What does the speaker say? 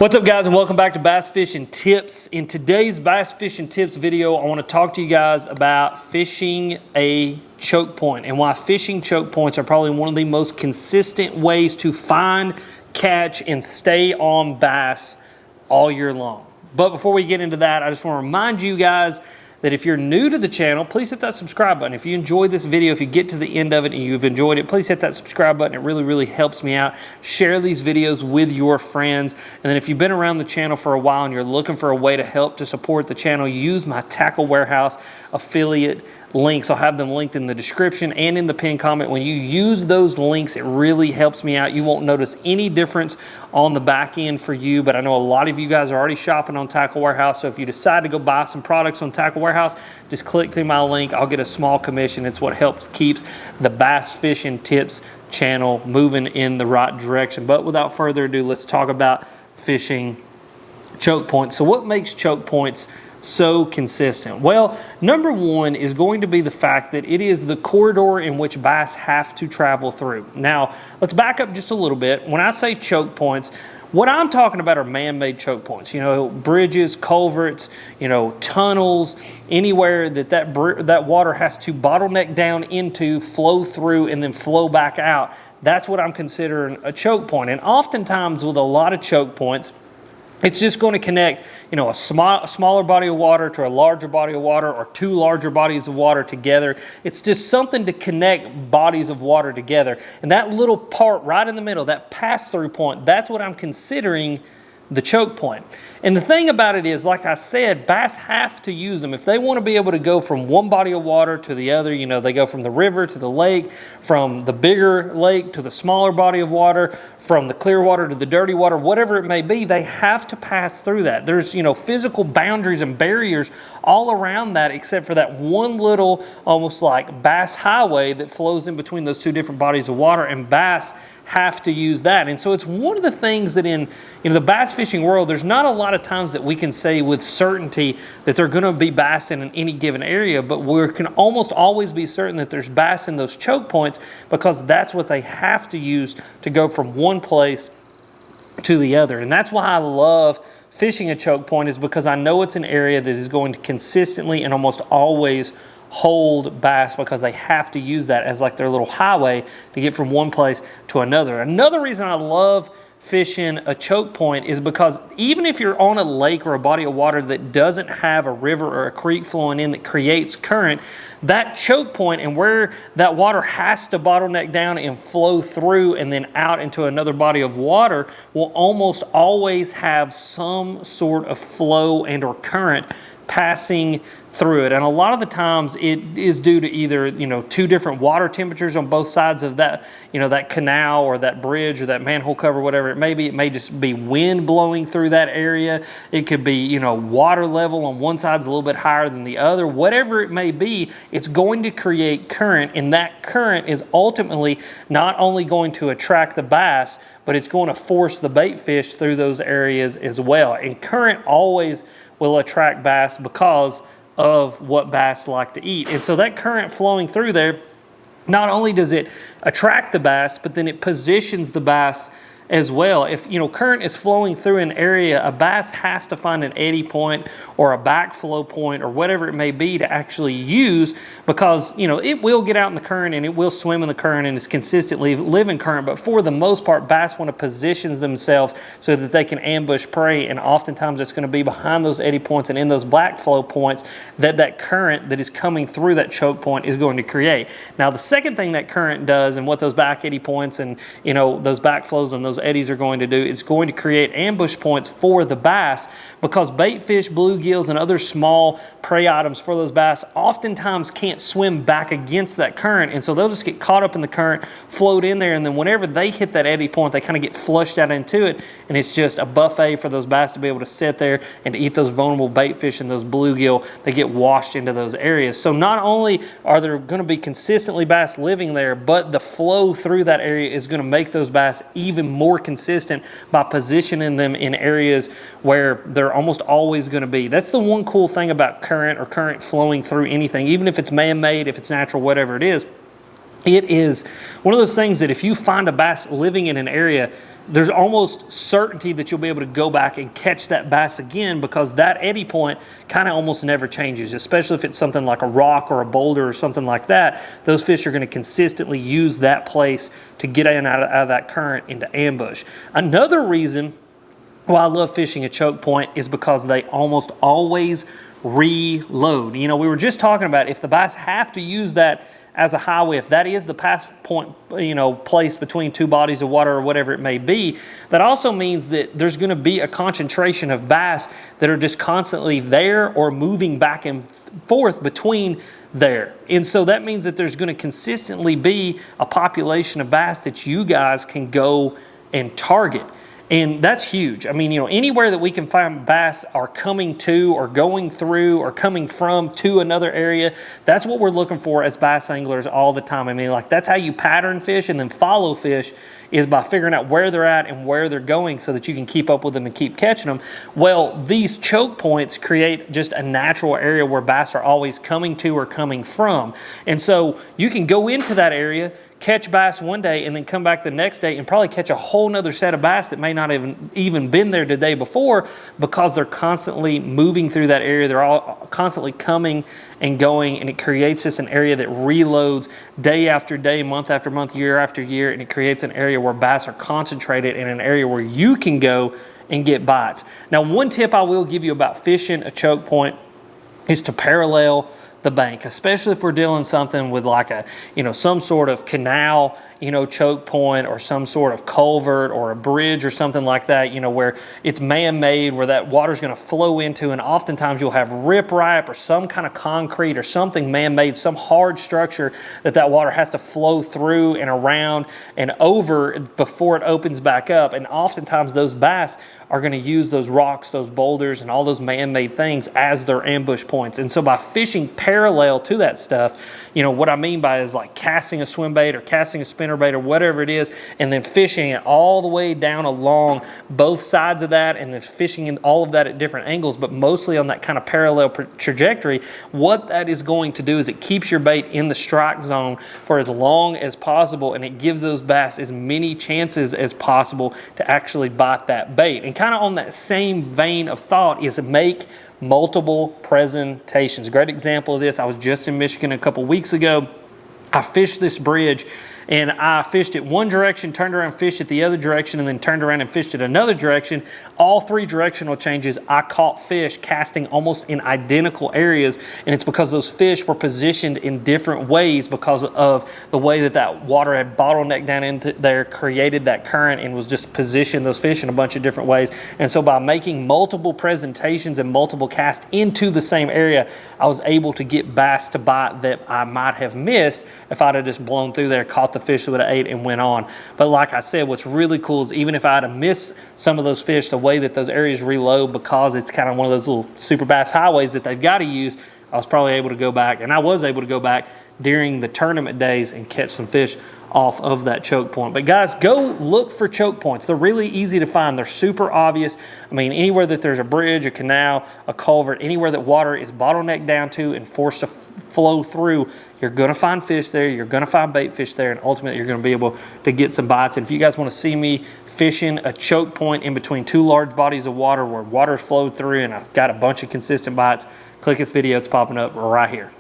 What's up, guys, and welcome back to Bass Fishing Tips. In today's Bass Fishing Tips video, I want to talk to you guys about fishing a choke point and why fishing choke points are probably one of the most consistent ways to find, catch, and stay on bass all year long. But before we get into that, I just want to remind you guys that if you're new to the channel, please hit that subscribe button. If you enjoyed this video, if you get to the end of it and you've enjoyed it, please hit that subscribe button. It really helps me out. Share these videos with your friends. And then if you've been around the channel for a while and you're looking for a way to help to support the channel, use my Tackle Warehouse affiliate links. I'll have them linked in the description and in the pinned comment. When you use those links, it really helps me out. You won't notice any difference on the back end for you, but I know a lot of you guys are already shopping on Tackle Warehouse, so if you decide to go buy some products on Tackle Warehouse, just click through my link. I'll get a small commission. It's what keeps the Bass Fishing Tips channel moving in the right direction. But without further ado, let's talk about fishing choke points. So what makes choke points so consistent? Well, number one is going to be the fact that it is the corridor in which bass have to travel through. Now, let's back up just a little bit. When I say choke points, what I'm talking about are man-made choke points. You know, bridges, culverts, you know, tunnels, anywhere that water has to bottleneck down into, flow through, and then flow back out. That's what I'm considering a choke point. And oftentimes with a lot of choke points, it's just going to connect, you know, a smaller body of water to a larger body of water, or two larger bodies of water together. It's just something to connect bodies of water together. And that little part right in the middle, that pass-through point, that's what I'm considering the choke point. And the thing about it is, like I said, bass have to use them. If they want to be able to go from one body of water to the other, you know, they go from the river to the lake, from the bigger lake to the smaller body of water, from the clear water to the dirty water, whatever it may be, they have to pass through that. There's, you know, physical boundaries and barriers all around that, except for that one little, almost like bass highway that flows in between those two different bodies of water, and bass have to use that. And so it's one of the things that in, you know, the bass fishing world, there's not a lot of times that we can say with certainty that they're going to be bass in any given area, but we can almost always be certain that there's bass in those choke points, because that's what they have to use to go from one place to the other. And that's why I love fishing a choke point, is because I know it's an area that is going to consistently and almost always hold bass, because they have to use that as like their little highway to get from one place to another. Another reason I love fishing a choke point is because even if you're on a lake or a body of water that doesn't have a river or a creek flowing in that creates current, that choke point and where that water has to bottleneck down and flow through and then out into another body of water will almost always have some sort of flow and or current passing through it. And a lot of the times it is due to either, you know, two different water temperatures on both sides of that, you know, that canal or that bridge or that manhole cover, whatever it may be. It may just be wind blowing through that area. It could be, you know, water level on one side's a little bit higher than the other. Whatever it may be, it's going to create current, and that current is ultimately not only going to attract the bass, but it's going to force the bait fish through those areas as well. And current always will attract bass because of what bass like to eat. And so that current flowing through there, not only does it attract the bass, but then it positions the bass as well. If, you know, current is flowing through an area, a bass has to find an eddy point or a backflow point or whatever it may be to actually use, because, you know, it will get out in the current and it will swim in the current and is consistently living current. But for the most part, bass want to position themselves so that they can ambush prey, and oftentimes it's going to be behind those eddy points and in those backflow points that current that is coming through that choke point is going to create. Now, the second thing that current does, and what those back eddy points and, you know, those backflows and those eddies are going to do, it's going to create ambush points for the bass, because bait fish, bluegills, and other small prey items for those bass oftentimes can't swim back against that current, and so they'll just get caught up in the current, float in there, and then whenever they hit that eddy point, they kind of get flushed out into it, and it's just a buffet for those bass to be able to sit there and to eat those vulnerable bait fish and those bluegill. They get washed into those areas. So not only are there going to be consistently bass living there, but the flow through that area is going to make those bass even more consistent by positioning them in areas where they're almost always going to be. That's the one cool thing about current or current flowing through anything, even if it's man-made, if it's natural, whatever it is. It is one of those things that if you find a bass living in an area, there's almost certainty that you'll be able to go back and catch that bass again, because that eddy point kind of almost never changes, especially if it's something like a rock or a boulder or something like that. Those fish are going to consistently use that place to get in out of that current into ambush. Another reason why I love fishing a choke point is because they almost always reload. You know, we were just talking about if the bass have to use that as a highway, if that is the pass point, you know, place between two bodies of water or whatever it may be, that also means that there's going to be a concentration of bass that are just constantly there or moving back and forth between there. And so that means that there's going to consistently be a population of bass that you guys can go and target. And that's huge. I mean, you know, anywhere that we can find bass are coming to or going through or coming from to another area, that's what we're looking for as bass anglers all the time. I mean, like, that's how you pattern fish and then follow fish, is by figuring out where they're at and where they're going so that you can keep up with them and keep catching them. Well, these choke points create just a natural area where bass are always coming to or coming from. And so you can go into that area, catch bass one day, and then come back the next day and probably catch a whole nother set of bass that may not even been there the day before, because they're constantly moving through that area. They're all constantly coming and going, and it creates just an area that reloads day after day, month after month, year after year, and it creates an area where bass are concentrated in an area where you can go and get bites. Now, one tip I will give you about fishing a choke point is to parallel the bank, especially if we're doing something with like a, you know, some sort of canal, you know, choke point, or some sort of culvert or a bridge or something like that, you know, where it's man-made, where that water's going to flow into, and oftentimes you'll have riprap or some kind of concrete or something man-made, some hard structure that water has to flow through and around and over before it opens back up. And oftentimes those bass are going to use those rocks, those boulders, and all those man-made things as their ambush points. And so by fishing parallel to that stuff, you know, what I mean by is like casting a swim bait or casting a spinnerbait or whatever it is, and then fishing it all the way down along both sides of that, and then fishing in all of that at different angles, but mostly on that kind of parallel trajectory. What that is going to do is it keeps your bait in the strike zone for as long as possible, and it gives those bass as many chances as possible to actually bite that bait. And kind of on that same vein of thought is make multiple presentations. A great example of this, I was just in Michigan a couple weeks ago. I fished this bridge, and I fished it one direction, turned around, fished it the other direction, and then turned around and fished it another direction. All three directional changes, I caught fish casting almost in identical areas, and it's because those fish were positioned in different ways because of the way that water had bottlenecked down into there, created that current, and was just positioned those fish in a bunch of different ways. And so by making multiple presentations and multiple casts into the same area, I was able to get bass to bite that I might have missed if I'd have just blown through there, caught the fish that would have ate and went on. But like I said, what's really cool is even if I'd have missed some of those fish, the way that those areas reload, because it's kind of one of those little super bass highways that they've got to use, I was probably able to go back, and I was able to go back during the tournament days and catch some fish off of that choke point. But guys, go look for choke points. They're really easy to find. They're super obvious. I mean, anywhere that there's a bridge, a canal, a culvert, anywhere that water is bottlenecked down to and forced to flow through, you're going to find fish there. You're going to find bait fish there, and ultimately you're going to be able to get some bites. And if you guys want to see me fishing a choke point in between two large bodies of water where water's flowed through and I've got a bunch of consistent bites, click this video. It's popping up right here.